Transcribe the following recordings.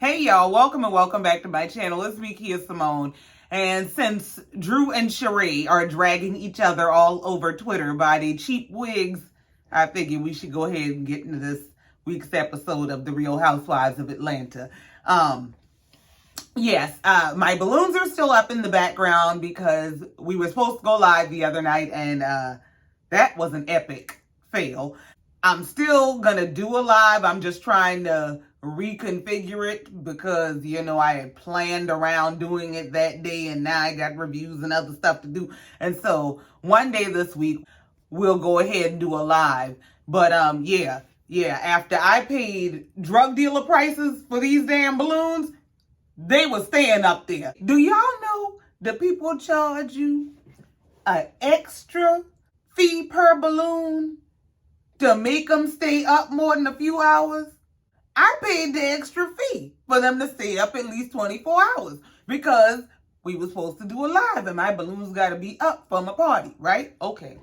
Hey y'all, welcome and welcome back to my channel. It's me, KiaSimone. And since Drew and Sheree are dragging each other all over Twitter by the cheap wigs, I figured we should go ahead and get into this week's episode of The Real Housewives of Atlanta. Yes, my balloons are still up in the background because we were supposed to go live the other night and that was an epic fail. I'm still gonna do a live. I'm just trying to reconfigure it because, I had planned around doing it that day and now I got reviews and other stuff to do. And so one day this week, we'll go ahead and do a live. But yeah, after I paid drug dealer prices for these damn balloons, they were staying up there. Do y'all know the people charge you an extra fee per balloon to make them stay up more than a few hours? I paid the extra fee for them to stay up at least 24 hours because we were supposed to do a live and my balloons got to be up for my party, right? Okay.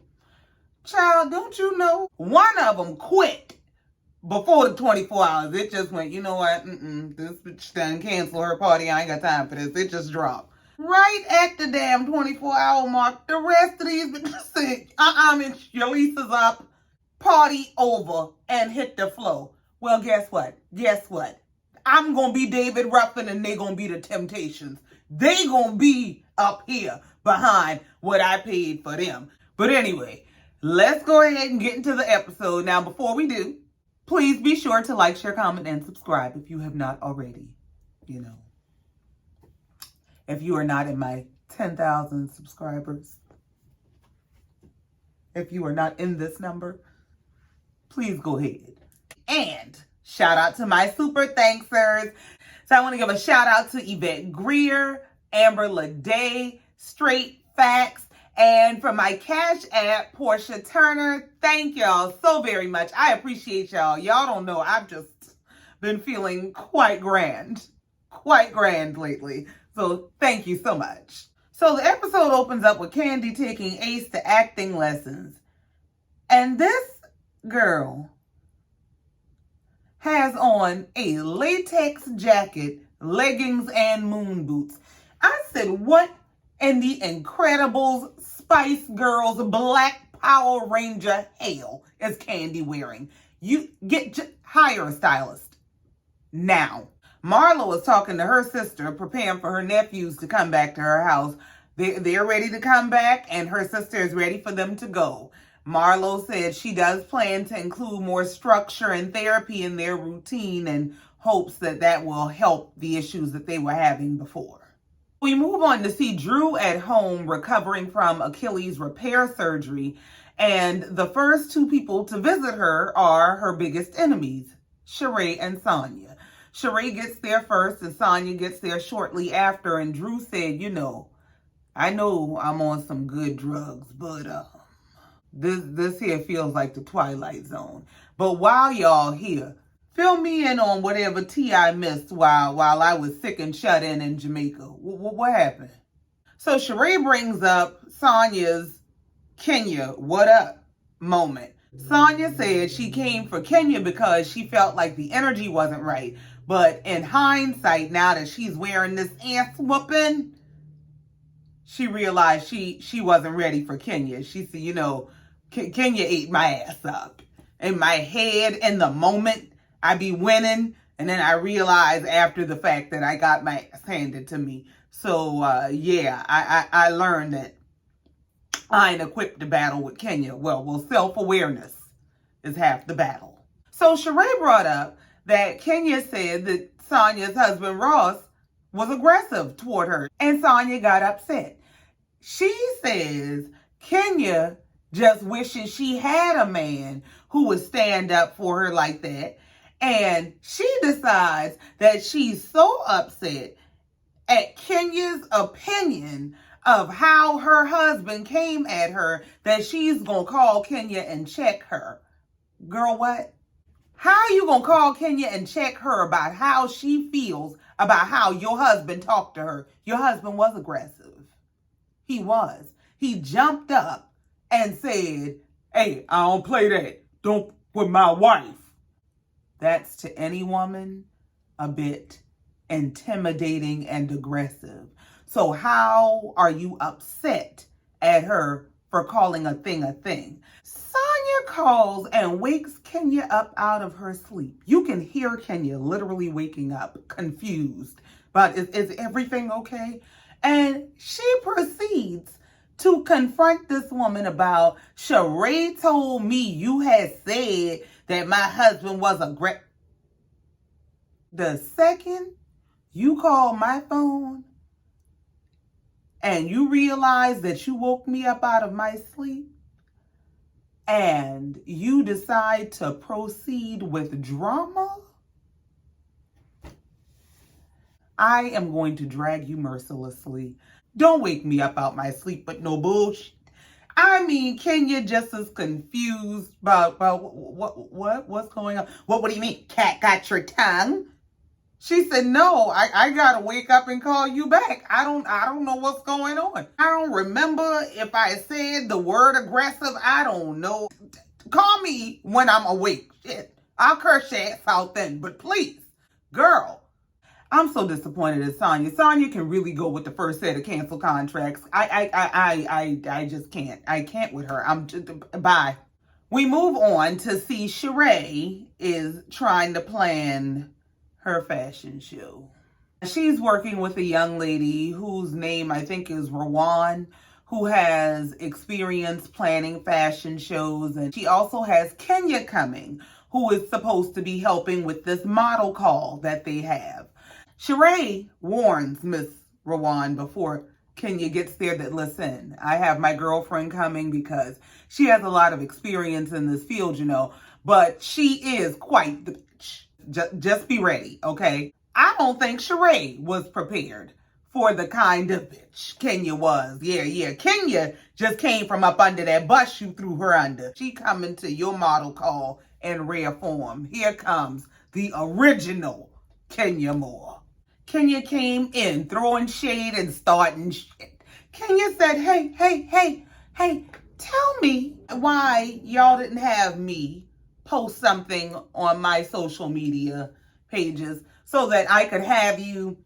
Child, don't you know? One of them quit before the 24 hours. It just went, you know what? This bitch done cancel her party. I ain't got time for this. It just dropped. Right at the damn 24-hour mark, the rest of these bitches said, Mitch, your lease is up. Party over and hit the flow. Well, guess what? I'm going to be David Ruffin and they going to be the Temptations. They going to be up here behind what I paid for them. But anyway, let's go ahead and get into the episode. Now, before we do, please be sure to like, share, comment, and subscribe if you have not already. If you are not in my 10,000 subscribers, if you are not in this number, please go ahead. And shout out to my super thanksers. So I want to give a shout out to Yvette Greer, Amber Lede, Straight Facts, and for my Cash App, Portia Turner. Thank y'all so very much. I appreciate y'all. Y'all don't know, I've just been feeling quite grand lately. So thank you so much. So the episode opens up with Candy taking Ace to acting lessons. And this girl has on a latex jacket, leggings, and moon boots. I said, what in the Incredibles, Spice Girls, Black Power Ranger hell is Candy wearing? You hire a stylist now. Marlo is talking to her sister, preparing for her nephews to come back to her house. They're ready to come back, and her sister is ready for them to go. Marlo said she does plan to include more structure and therapy in their routine and hopes that will help the issues that they were having before. We move on to see Drew at home recovering from Achilles repair surgery, and the first two people to visit her are her biggest enemies, Sheree and Sonja. Sheree gets there first and Sonja gets there shortly after, and Drew said, I know I'm on some good drugs, but this here feels like the Twilight Zone. But while y'all here, fill me in on whatever tea I missed while I was sick and shut in Jamaica. What happened? So Sheree brings up Sonja's Kenya, what up moment. Sonja said she came for Kenya because she felt like the energy wasn't right. But in hindsight, now that she's wearing this ass whooping, she realized she wasn't ready for Kenya. She said, Kenya ate my ass up. In my head, in the moment, I be winning. And then I realize after the fact that I got my ass handed to me. So, I learned that I ain't equipped to battle with Kenya. Well, self-awareness is half the battle. So Sheree brought up that Kenya said that Sonja's husband, Ross, was aggressive toward her. And Sonja got upset. She says Kenya just wishes she had a man who would stand up for her like that. And she decides that she's so upset at Kenya's opinion of how her husband came at her that she's going to call Kenya and check her. Girl, what? How you going to call Kenya and check her about how she feels about how your husband talked to her? Your husband was aggressive. He was. He jumped up and said, hey, I don't play that. Don't with my wife. That's to any woman a bit intimidating, and aggressive. So how are you upset at her for calling a thing a thing? Sonja calls and wakes Kenya up out of her sleep. You can hear Kenya literally waking up, confused. But is everything okay? And she proceeds to confront this woman about, Sheree told me you had said that my husband was a great. The second you call my phone and you realize that you woke me up out of my sleep and you decide to proceed with drama, I am going to drag you mercilessly. Don't wake me up out my sleep with no bullshit. I mean, Kenya just as confused about what's going on. What do you mean? Cat got your tongue? She said, no, I gotta wake up and call you back. I don't know what's going on. I don't remember if I said the word aggressive. I don't know. Call me when I'm awake. Shit. I'll curse your ass out then. But please, girl. I'm so disappointed in Sonja. Sonja can really go with the first set of cancel contracts. I just can't. I can't with her. Bye. We move on to see Sheree is trying to plan her fashion show. She's working with a young lady whose name I think is Rowan, who has experience planning fashion shows. And she also has Kenya coming, who is supposed to be helping with this model call that they have. Sheree warns Miss Rowan before Kenya gets there that, listen, I have my girlfriend coming because she has a lot of experience in this field, but she is quite the bitch. Just be ready, okay? I don't think Sheree was prepared for the kind of bitch Kenya was. Yeah. Kenya just came from up under that bus you threw her under. She coming to your model call in rare form. Here comes the original Kenya Moore. Kenya came in throwing shade and starting shit. Kenya said, hey, tell me why y'all didn't have me post something on my social media pages so that I could have you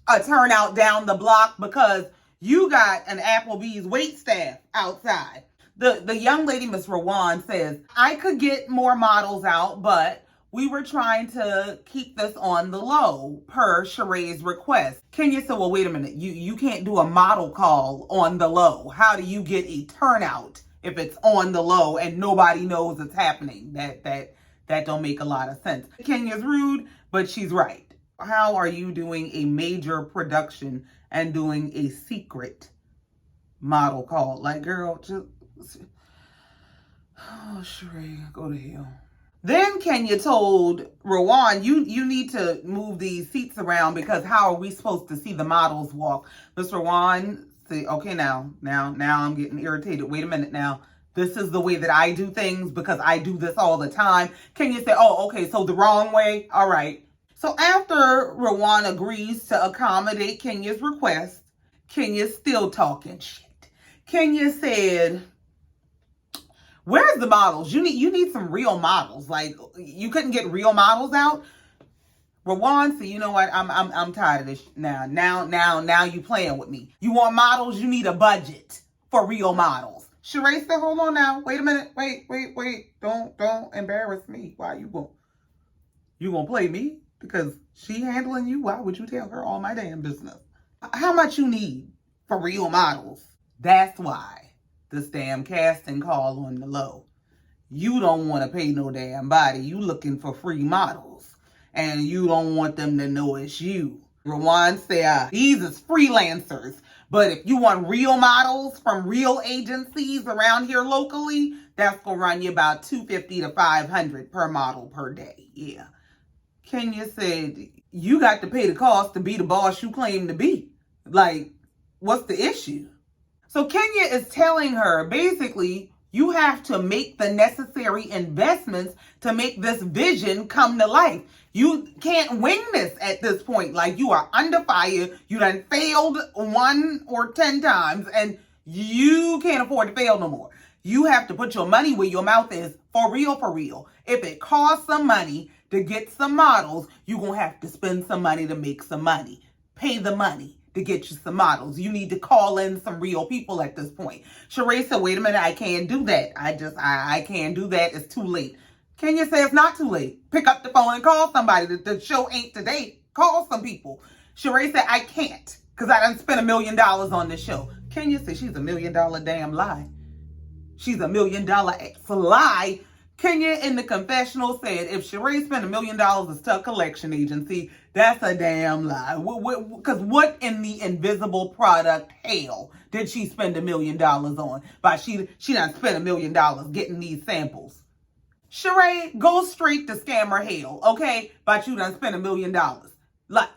a turnout down the block because you got an Applebee's wait staff outside. The young lady, Miss Rowan, says, I could get more models out, but we were trying to keep this on the low per Sheree's request. Kenya said, well, wait a minute. You can't do a model call on the low. How do you get a turnout if it's on the low and nobody knows it's happening? That don't make a lot of sense. Kenya's rude, but she's right. How are you doing a major production and doing a secret model call? Like, girl, just... Oh, Sheree, go to hell. Then Kenya told Rowan, you need to move these seats around because how are we supposed to see the models walk? Miss Rowan said, okay, now I'm getting irritated. Wait a minute now. This is the way that I do things because I do this all the time. Kenya said, oh, okay, so the wrong way? All right. So after Rowan agrees to accommodate Kenya's request, Kenya's still talking shit. Kenya said, where's the models? You need some real models. Like, you couldn't get real models out? Rowan said, you know what? I'm tired of this now. Now you playing with me. You want models? You need a budget for real models. Sheree said, hold on now. Wait a minute. Wait. Don't embarrass me. Why you gonna play me? Because she handling you? Why would you tell her all my damn business? How much you need for real models? That's why this damn casting call on the low. You don't want to pay no damn body. You looking for free models. And you don't want them to know it's you. Rowan said, these is freelancers. But if you want real models from real agencies around here locally, that's going to run you about $250 to $500 per model per day. Yeah. Kenya said, you got to pay the cost to be the boss you claim to be. Like, what's the issue? So Kenya is telling her, basically, you have to make the necessary investments to make this vision come to life. You can't wing this at this point. Like, you are under fire. You done failed 1 or 10 times, and you can't afford to fail no more. You have to put your money where your mouth is, for real, for real. If it costs some money to get some models, you're going to have to spend some money to make some money. Pay the money to get you some models. You need to call in some real people at this point. Sheree said, wait a minute, I can't do that. I can't do that. It's too late. Kenya says it's not too late. Pick up the phone and call somebody. The show ain't today. Call some people. Sheree said, I can't because I done spent $1 million on this show. Kenya said she's $1 million damn lie. She's $1 million lie. Kenya in the confessional said if Sheree spent $1 million to start a collection agency, that's a damn lie. Because what in the invisible product hell did she spend $1 million on? By she done spent $1 million getting these samples. Sheree, go straight to scammer hell, okay? But you done spent $1 million. Like,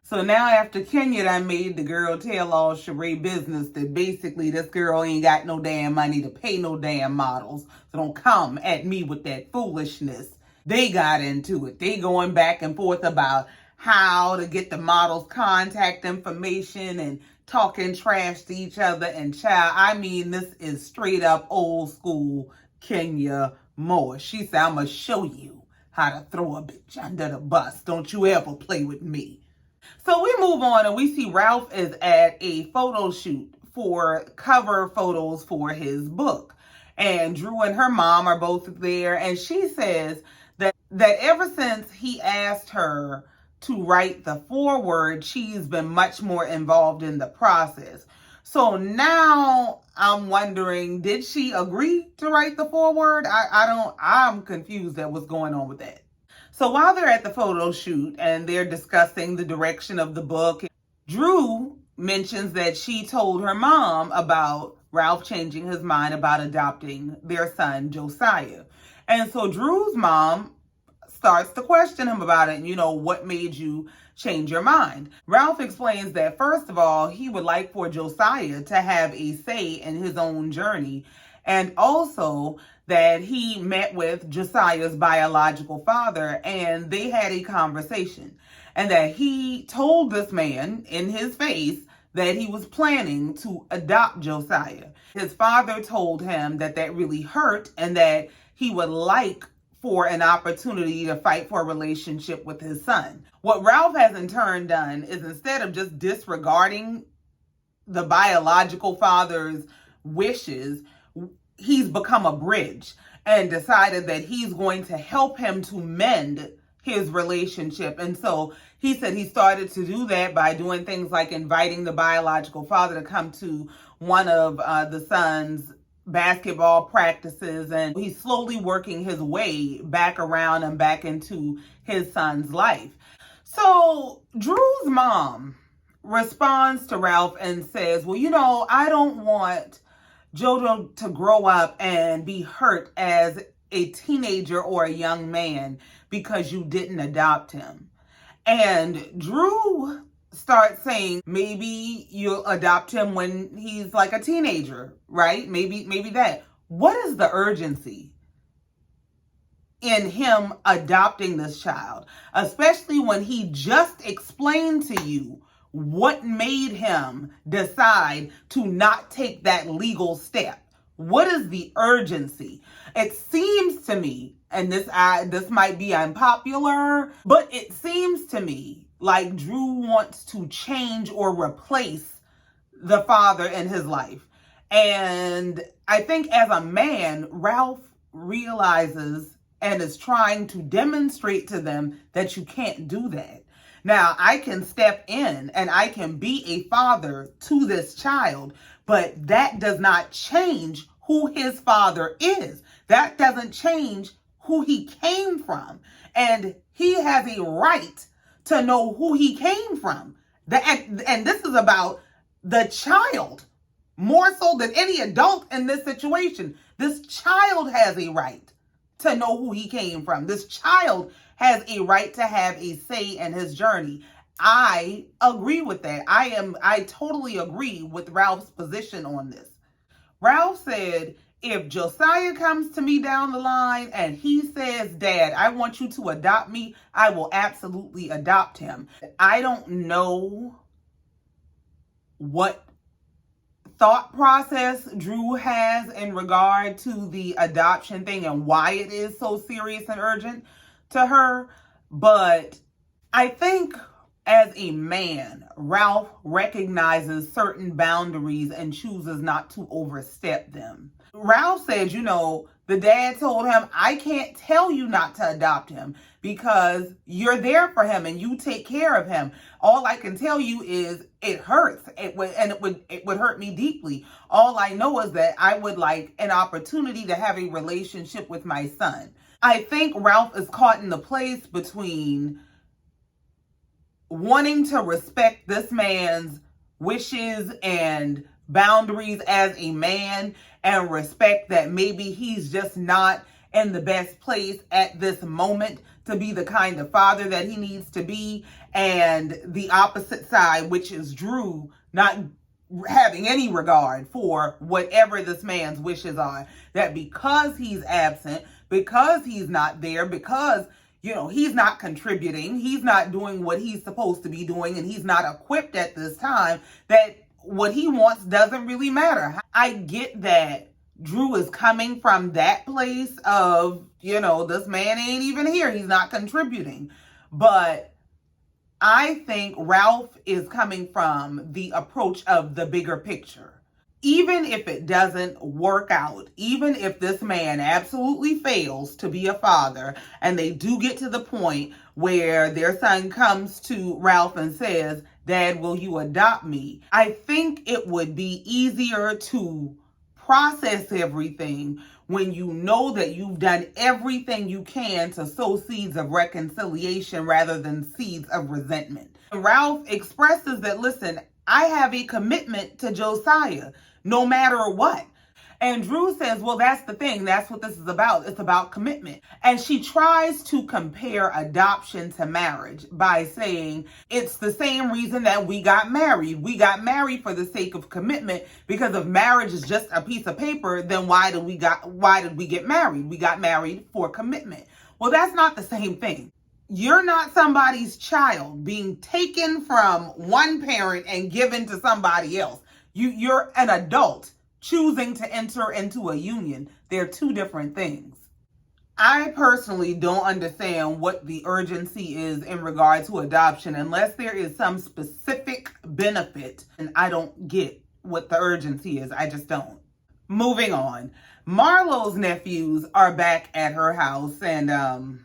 so now after Kenya done made the girl tell all Sheree business that basically this girl ain't got no damn money to pay no damn models, so don't come at me with that foolishness. They got into it. They going back and forth about how to get the models' contact information and talking trash to each other. And child, I mean, this is straight up old school Kenya Moore. She said, I'm going to show you how to throw a bitch under the bus. Don't you ever play with me. So we move on and we see Ralph is at a photo shoot for cover photos for his book. And Drew and her mom are both there. And she says that ever since he asked her to write the foreword, she's been much more involved in the process. So now I'm wondering, did she agree to write the foreword? I'm confused at what's going on with that. So while they're at the photo shoot and they're discussing the direction of the book, Drew mentions that she told her mom about Ralph changing his mind about adopting their son, Josiah. And so Drew's mom starts to question him about it. And, what made you change your mind? Ralph explains that, first of all, he would like for Josiah to have a say in his own journey. And also that he met with Josiah's biological father and they had a conversation. And that he told this man in his face that he was planning to adopt Josiah. His father told him that really hurt and that he would like for an opportunity to fight for a relationship with his son. What Ralph has in turn done is, instead of just disregarding the biological father's wishes, he's become a bridge and decided that he's going to help him to mend his relationship. And so he said he started to do that by doing things like inviting the biological father to come to one of the son's basketball practices, and he's slowly working his way back around and back into his son's life. So Drew's mom responds to Ralph and says, well, I don't want Jojo to grow up and be hurt as a teenager or a young man because you didn't adopt him. And Drew starts saying maybe you'll adopt him when he's like a teenager, right? Maybe that. What is the urgency in him adopting this child, especially when he just explained to you what made him decide to not take that legal step? What is the urgency? It seems to me, and this might be unpopular, but it seems to me like Drew wants to change or replace the father in his life. And I think as a man, Ralph realizes and is trying to demonstrate to them that you can't do that. Now, I can step in and I can be a father to this child, but that does not change who his father is. That doesn't change who he came from. And he has a right to know who he came from. And this is about the child more so than any adult in this situation. This child has a right to know who he came from. This child has a right to have a say in his journey. I agree with that. I totally agree with Ralph's position on this. Ralph said, if Josiah comes to me down the line and he says, Dad, I want you to adopt me, I will absolutely adopt him. I don't know what thought process Drew has in regard to the adoption thing and why it is so serious and urgent to her. But I think as a man, Ralph recognizes certain boundaries and chooses not to overstep them. Ralph said, the dad told him, I can't tell you not to adopt him because you're there for him and you take care of him. All I can tell you is it hurts. It would hurt me deeply. All I know is that I would like an opportunity to have a relationship with my son. I think Ralph is caught in the place between wanting to respect this man's wishes and boundaries as a man and respect that maybe he's just not in the best place at this moment to be the kind of father that he needs to be, and the opposite side, which is Drew, not having any regard for whatever this man's wishes are, that because he's absent, because he's not there, because he's not contributing, he's not doing what he's supposed to be doing, and he's not equipped at this time, that what he wants doesn't really matter. I get that Drew is coming from that place of, this man ain't even here, he's not contributing. But I think Ralph is coming from the approach of the bigger picture. Even if it doesn't work out, even if this man absolutely fails to be a father and they do get to the point where their son comes to Ralph and says, Dad, will you adopt me? I think it would be easier to process everything when you know that you've done everything you can to sow seeds of reconciliation rather than seeds of resentment. Ralph expresses that, listen, I have a commitment to Josiah, no matter what. And Drew says, well, that's the thing. That's what this is about. It's about commitment. And she tries to compare adoption to marriage by saying it's the same reason that we got married. We got married for the sake of commitment, because if marriage is just a piece of paper, then why did we get married? We got married for commitment. Well, that's not the same thing. You're not somebody's child being taken from one parent and given to somebody else. You're an adult choosing to enter into a union. They're two different things. I personally don't understand what the urgency is in regard to adoption unless there is some specific benefit, and I don't get what the urgency is. I just don't. Moving on. Marlo's nephews are back at her house, and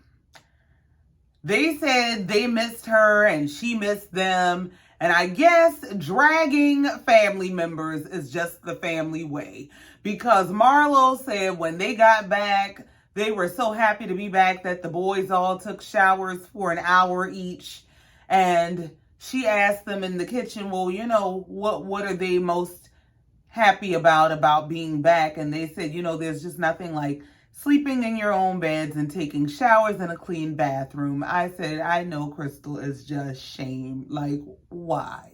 they said they missed her and she missed them. And I guess dragging family members is just the family way, because Marlo said when they got back, they were so happy to be back that the boys all took showers for an hour each. And she asked them in the kitchen, well, what are they most happy about being back? And they said, there's just nothing like sleeping in your own beds and taking showers in a clean bathroom. I said, I know, Crystal, is just shame. Like, why?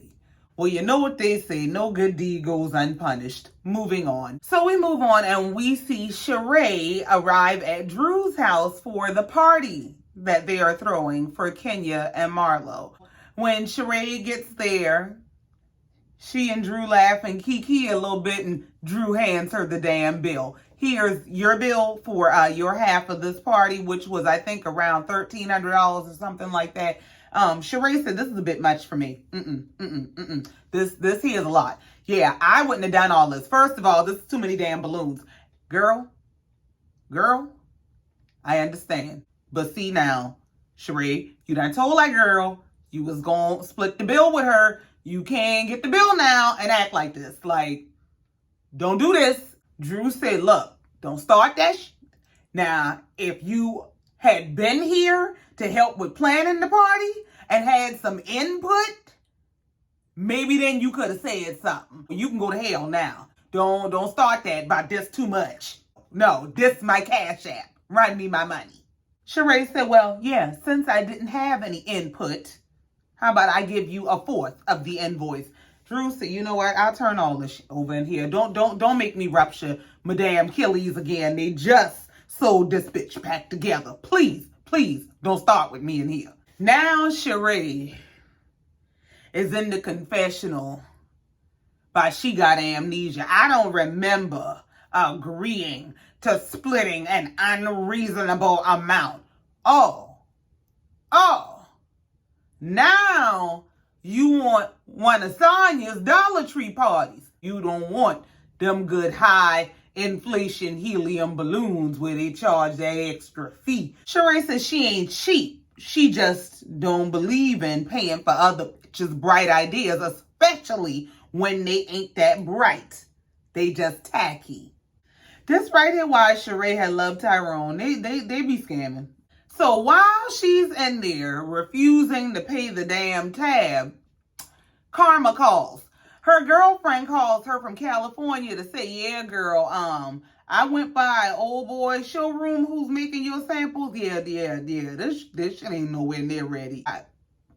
Well, you know what they say, no good deed goes unpunished. Moving on. So we move on and we see Sheree arrive at Drew's house for the party that they are throwing for Kenya and Marlo. When Sheree gets there, she and Drew laugh and kiki a little bit, and Drew hands her the damn bill. Here's your bill for your half of this party, which was, I think, around $1,300 or something like that. Sheree said, this is a bit much for me. This here is a lot. Yeah, I wouldn't have done all this. First of all, this is too many damn balloons. Girl, I understand. But see now, Sheree, you done told that girl you was going to split the bill with her. You can't get the bill now and act like this. Like, don't do this. Drew said, look, don't start that Now, if you had been here to help with planning the party and had some input, maybe then you could have said something. You can go to hell now. Don't start that about this too much. No, this is my Cash App. Run me my money. Sheree said, well, yeah, since I didn't have any input, how about I give you 1/4 of the invoice? Drew said, you know what? I'll turn all this over in here. Don't make me rupture Madame Achilles again. They just sewed this bitch back together. Please, don't start with me in here. Now Sheree is in the confessional but she got amnesia. I don't remember agreeing to splitting an unreasonable amount. Oh, now you want one of Sonja's Dollar Tree parties. You don't want them good high inflation helium balloons where they charge that extra fee. Sheree says she ain't cheap. She just don't believe in paying for other bitches' bright ideas, especially when they ain't that bright. They just tacky. This right here why Sheree had loved Tyrone. They be scamming. So while she's in there refusing to pay the damn tab, Karma calls. Her girlfriend calls her from California to say, yeah, girl, I went by old boy showroom who's making your samples. Yeah. This shit ain't nowhere near ready. I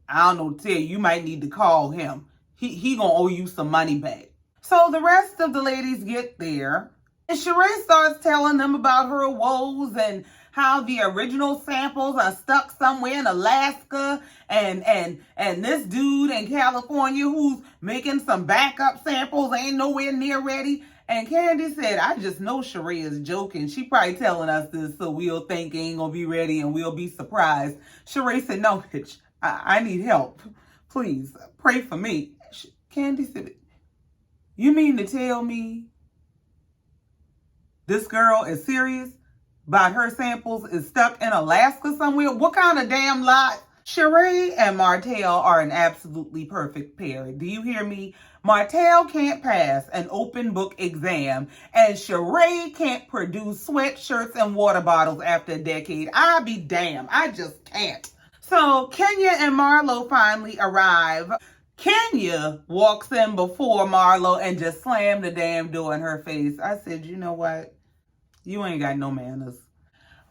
don't know, tell you might need to call him. He gonna owe you some money back. So the rest of the ladies get there, and Sheree starts telling them about her woes and how the original samples are stuck somewhere in Alaska, and this dude in California who's making some backup samples ain't nowhere near ready. And Candy said, I just know Sheree is joking. She probably telling us this so we'll think it ain't gonna be ready and we'll be surprised. Sheree said, no, bitch, I need help. Please, pray for me. Candy said, you mean to tell me this girl is serious about her samples is stuck in Alaska somewhere? What kind of damn lie? Sheree and Martell are an absolutely perfect pair. Do you hear me? Martell can't pass an open book exam, and Sheree can't produce sweatshirts and water bottles after a decade. I'll be damned. I just can't. So Kenya and Marlo finally arrive. Kenya walks in before Marlo and just slammed the damn door in her face. I said, you know what? You ain't got no manners.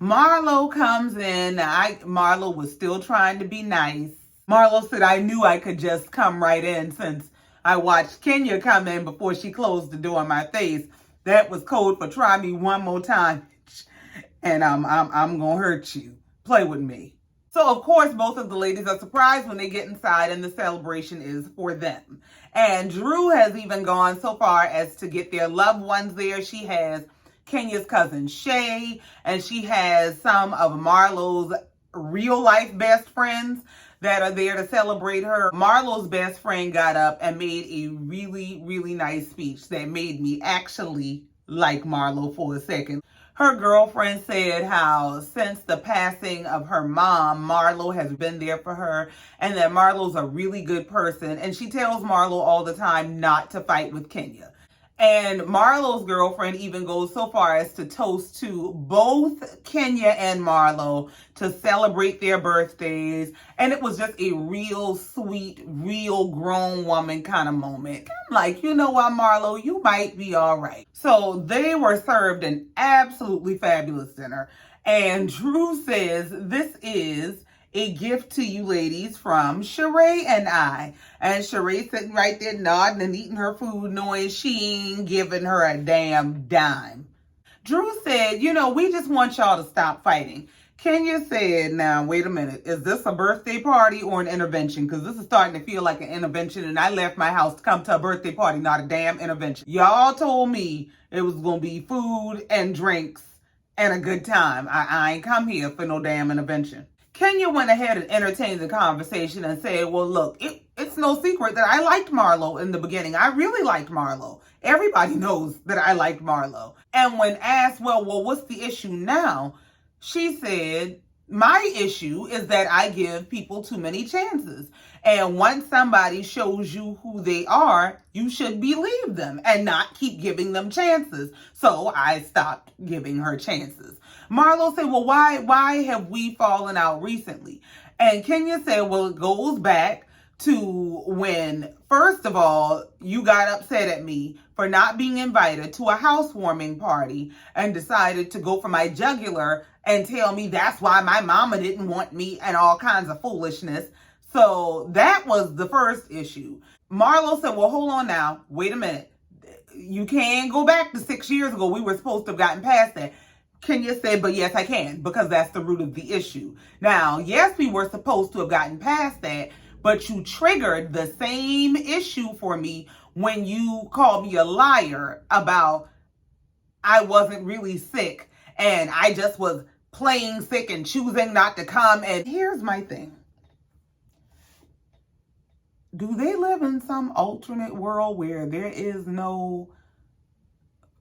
Marlo comes in. Marlo was still trying to be nice. Marlo said, I knew I could just come right in since I watched Kenya come in before she closed the door in my face. That was code for try me one more time, and I'm gonna hurt you. Play with me. So, of course, both of the ladies are surprised when they get inside and the celebration is for them. And Drew has even gone so far as to get their loved ones there. She has Kenya's cousin Shay, and she has some of Marlo's real-life best friends that are there to celebrate her. Marlo's best friend got up and made a really, really nice speech that made me actually like Marlo for a second. Her girlfriend said how since the passing of her mom, Marlo has been there for her and that Marlo's a really good person. And she tells Marlo all the time not to fight with Kenya. And Marlo's girlfriend even goes so far as to toast to both Kenya and Marlo to celebrate their birthdays. And it was just a real sweet, real grown woman kind of moment. I'm like, you know what, Marlo, you might be all right. So they were served an absolutely fabulous dinner. And Drew says this is a gift to you ladies from Sheree and I. And Sheree sitting right there nodding and eating her food, knowing she ain't giving her a damn dime. Drew said, you know, we just want y'all to stop fighting. Kenya said, now, wait a minute. Is this a birthday party or an intervention? Because this is starting to feel like an intervention, and I left my house to come to a birthday party, not a damn intervention. Y'all told me it was going to be food and drinks and a good time. I ain't come here for no damn intervention. Kenya went ahead and entertained the conversation and said, well, look, it's no secret that I liked Marlo in the beginning. I really liked Marlo. Everybody knows that I liked Marlo. And when asked, well, what's the issue now? She said, my issue is that I give people too many chances. And once somebody shows you who they are, you should believe them and not keep giving them chances. So I stopped giving her chances. Marlo said, well, why have we fallen out recently? And Kenya said, well, it goes back to when, first of all, you got upset at me for not being invited to a housewarming party and decided to go for my jugular and tell me that's why my mama didn't want me and all kinds of foolishness. So that was the first issue. Marlo said, well, hold on now. Wait a minute. You can't go back to 6 years ago. We were supposed to have gotten past that. Kenya said, but yes, I can, because that's the root of the issue. Now, yes, we were supposed to have gotten past that, but you triggered the same issue for me when you called me a liar about I wasn't really sick and I just was playing sick and choosing not to come. And here's my thing. Do they live in some alternate world where there is no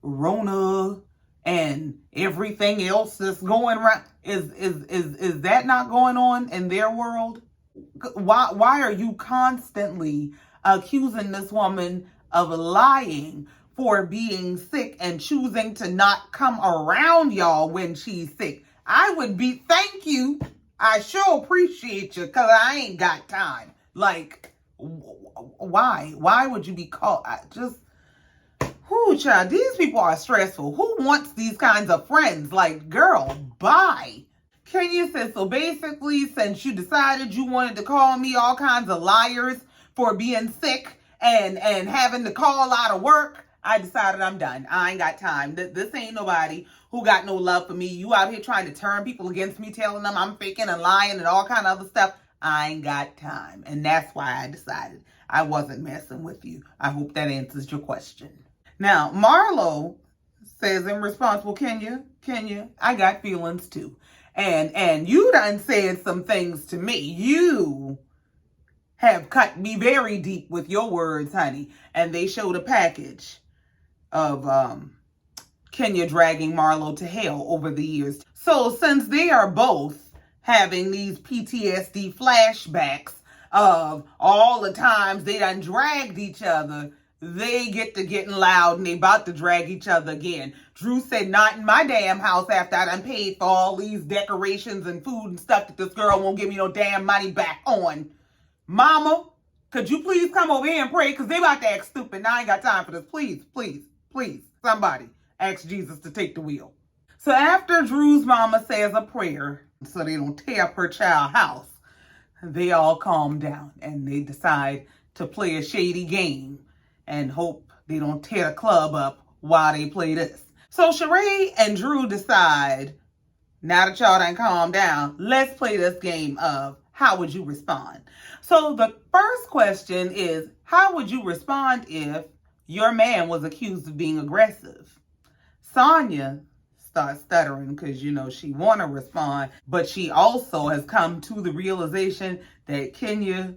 Rona and everything else that's going around? Is that not going on in their world? Why are you constantly accusing this woman of lying for being sick and choosing to not come around y'all when she's sick? I would be, thank you. I sure appreciate you, because I ain't got time. Like, why? Why would you be called? Whoo, child, these people are stressful. Who wants these kinds of friends? Like, girl, bye. Kenya says, so basically, since you decided you wanted to call me all kinds of liars for being sick and having to call out of work, I decided I'm done. I ain't got time. This ain't nobody who got no love for me. You out here trying to turn people against me, telling them I'm faking and lying and all kind of other stuff. I ain't got time. And that's why I decided I wasn't messing with you. I hope that answers your question. Now, Marlo says in response, well, Kenya, I got feelings too. And you done said some things to me. You have cut me very deep with your words, honey. And they showed a package of Kenya dragging Marlo to hell over the years. So since they are both having these PTSD flashbacks of all the times they done dragged each other, they get to getting loud and they about to drag each other again. Drew said, not in my damn house after I done paid for all these decorations and food and stuff that this girl won't give me no damn money back on. Mama, could you please come over here and pray? Because they about to act stupid. Now I ain't got time for this. Please, please, please, somebody ask Jesus to take the wheel. So after Drew's mama says a prayer so they don't tear up her child's house, they all calm down and they decide to play a shady game and hope they don't tear the club up while they play this. So Sheree and Drew decide, now that y'all done calmed down, let's play this game of how would you respond? So the first question is, how would you respond if your man was accused of being aggressive? Sonja starts stuttering because, you know, she want to respond, but she also has come to the realization that Kenya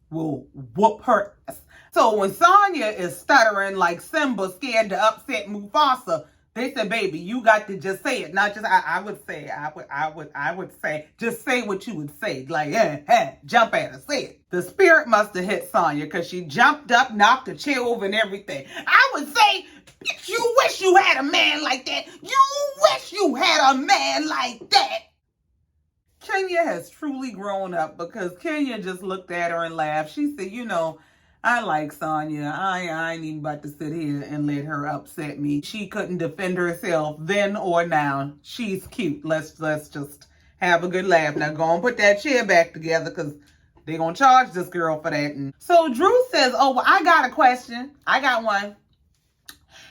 will whoop her ass. So when Sonja is stuttering like Simba scared to upset Mufasa, they said, baby, you got to just say it. Not just, I would say, just say what you would say. Like, jump at her, say it. The spirit must have hit Sonja because she jumped up, knocked the chair over and everything. I would say, you wish you had a man like that. You wish you had a man like that. Kenya has truly grown up because Kenya just looked at her and laughed. She said, you know, I like Sonja. I ain't even about to sit here and let her upset me. She couldn't defend herself then or now. She's cute. Let's just have a good laugh. Now go and put that chair back together because they're going to charge this girl for that. And so Drew says, oh, well, I got a question. I got one.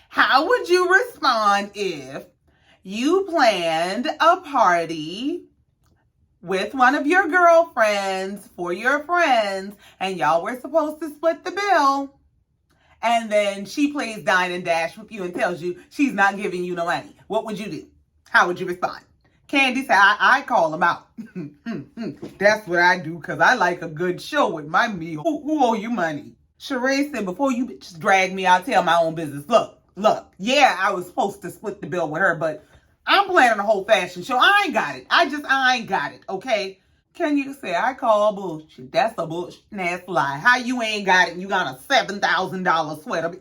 How would you respond if you planned a party with one of your girlfriends for your friends and y'all were supposed to split the bill, and then she plays dine and dash with you and tells you she's not giving you no money? What would you do? How would you respond? Candy said, I call them out. That's what I do because I like a good show with my meal. Who owe you money? Sheree said, before you bitches drag me, I'll tell my own business. Look, yeah, I was supposed to split the bill with her, but I'm planning a whole fashion show. I ain't got it. I ain't got it, okay? Can you say, I call bullshit? That's a bullshit ass lie. How you ain't got it and you got a $7,000 sweater?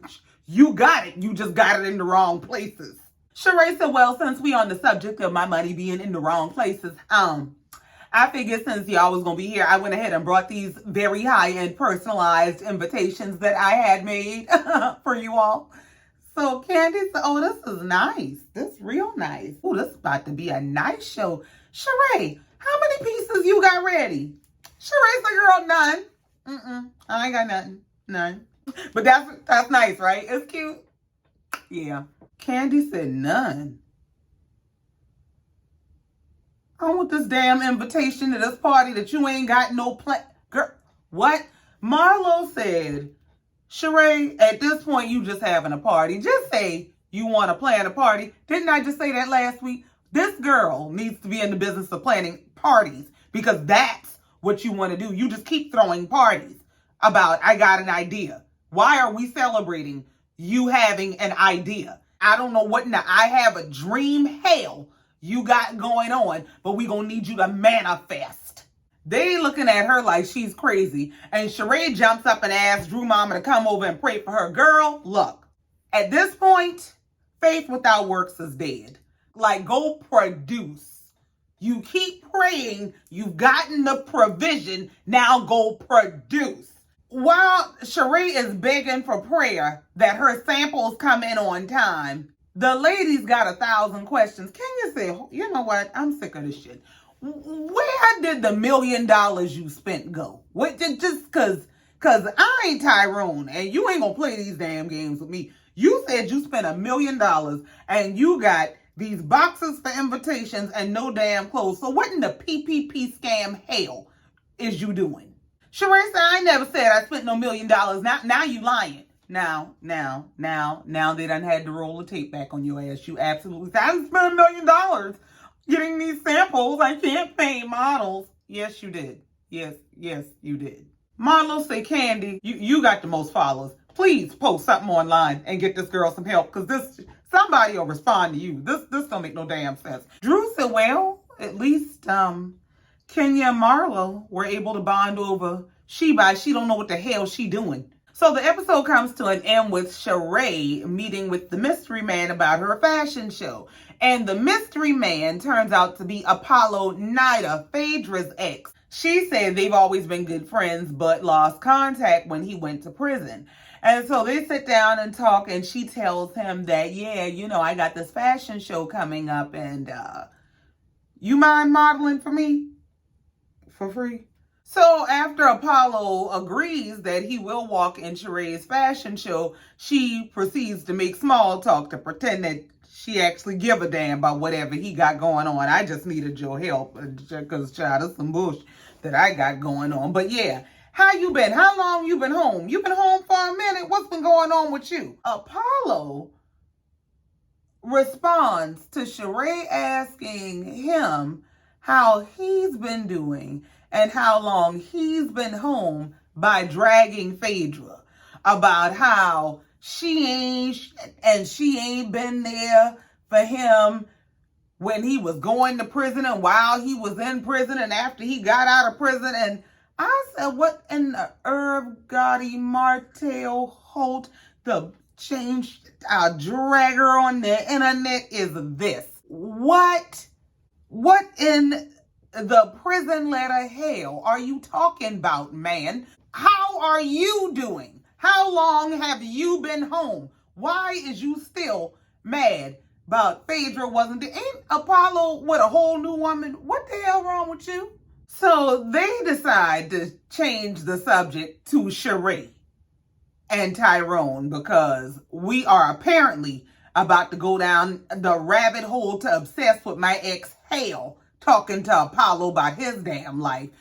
You got it. You just got it in the wrong places. Sheree said, well, since we on the subject of my money being in the wrong places, I figured since y'all was going to be here, I went ahead and brought these very high-end personalized invitations that I had made for you all. So Candy said, oh, this is nice. This is real nice. Oh, this is about to be a nice show. Sheree, how many pieces you got ready? Sheree said, girl, none. I ain't got nothing. None. But that's nice, right? It's cute. Yeah. Candy said, none. I want this damn invitation to this party that you ain't got no plan. Girl, what? Marlo said Sheree, at this point, you just having a party. Just say you want to plan a party. Didn't I just say that last week? This girl needs to be in the business of planning parties because that's what you want to do. You just keep throwing parties about, I got an idea. Why are we celebrating you having an idea? I don't know what now. I have a dream hell you got going on, but we gonna need you to manifest. They looking at her like she's crazy. And Sheree jumps up and asks Drew Mama to come over and pray for her. Girl, look, at this point, faith without works is dead. Like, go produce. You keep praying, you've gotten the provision, now go produce. While Sheree is begging for prayer that her samples come in on time, the lady's got 1,000 questions. Can you say, you know what? I'm sick of this shit. Where did the $1 million you spent go? What, just cause I ain't Tyrone and you ain't gonna play these damn games with me. You said you spent $1 million and you got these boxes for invitations and no damn clothes. So what in the PPP scam hell is you doing? Sheree said, I never said I spent no $1 million. Now you lying. Now they done had to roll the tape back on your ass. You absolutely said, I didn't spend $1 million getting these samples. I can't pay models. Yes, you did. Yes, you did. Marlo say, Candy, you got the most followers. Please post something online and get this girl some help because somebody will respond to you. This don't make no damn sense. Drew said, well, at least Kenya and Marlo were able to bond over she don't know what the hell she doing. So the episode comes to an end with Sheree meeting with the mystery man about her fashion show. And the mystery man turns out to be Apollo Nida, Phaedra's ex. She said they've always been good friends, but lost contact when he went to prison. And so they sit down and talk, and she tells him that, yeah, you know, I got this fashion show coming up, and you mind modeling for me? For free? So after Apollo agrees that he will walk in Sheree's fashion show, she proceeds to make small talk to pretend that she actually give a damn about whatever he got going on. I just needed your help because, child, there's some bullshit that I got going on. But yeah, how you been? How long you been home? You been home for a minute? What's been going on with you? Apollo responds to Sheree asking him how he's been doing and how long he's been home by dragging Phaedra about how she ain't been there for him when he was going to prison and while he was in prison and after he got out of prison. And I said, what in the Herb Gotti Martel Holt, the change dragger on the internet is this? What in the prison letter hell are you talking about, man? How are you doing? How long have you been home? Why is you still mad about Phaedra wasn't there? Ain't Apollo with a whole new woman? What the hell wrong with you? So they decide to change the subject to Sheree and Tyrone because we are apparently about to go down the rabbit hole to obsess with my ex hell, talking to Apollo about his damn life.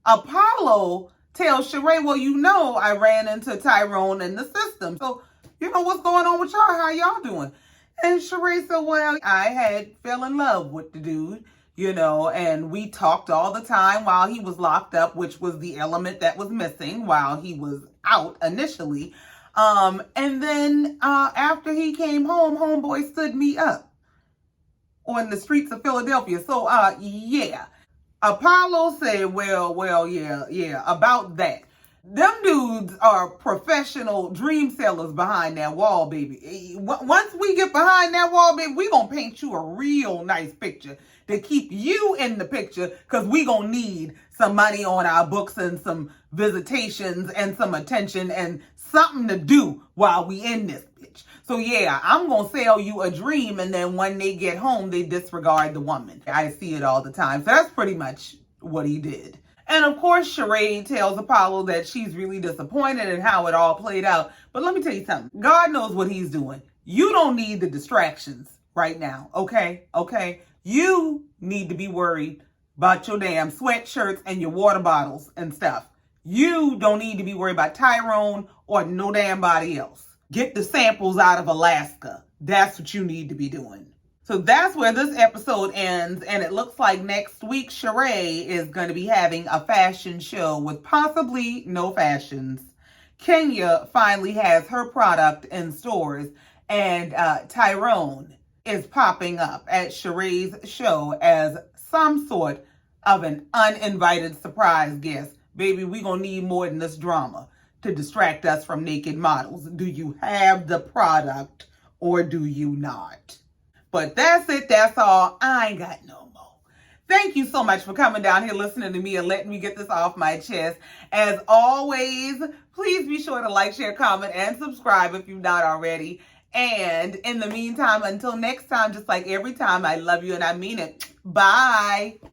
Apollo tells Sheree, well, you know, I ran into Tyrone in the system. So, you know, what's going on with y'all? How y'all doing? And Sheree said, well, I fell in love with the dude, you know, and we talked all the time while he was locked up, which was the element that was missing while he was out initially. And then after he came home, homeboy stood me up on the streets of Philadelphia. So, yeah. Apollo said, well, yeah, about that. Them dudes are professional dream sellers behind that wall, baby. Once we get behind that wall, baby, we gonna paint you a real nice picture to keep you in the picture because we gonna need some money on our books and some visitations and some attention and something to do while we in this bitch. So yeah, I'm gonna sell you a dream and then when they get home, they disregard the woman. I see it all the time. So that's pretty much what he did. And of course, Sheree tells Apollo that she's really disappointed in how it all played out. But let me tell you something. God knows what he's doing. You don't need the distractions right now, okay? Okay? You need to be worried about your damn sweatshirts and your water bottles and stuff. You don't need to be worried about Tyrone or no damn body else. Get the samples out of Alaska. That's what you need to be doing. So that's where this episode ends, and it looks like next week Sheree is going to be having a fashion show with possibly no fashions. Kenya finally has her product in stores, and Tyrone is popping up at Sheree's show as some sort of an uninvited surprise guest. Baby, we gonna need more than this drama to distract us from naked models. Do you have the product or do you not? But that's it. That's all. I ain't got no more. Thank you so much for coming down here, listening to me, and letting me get this off my chest. As always, please be sure to like, share, comment, and subscribe if you've not already. And in the meantime, until next time, just like every time, I love you and I mean it. Bye.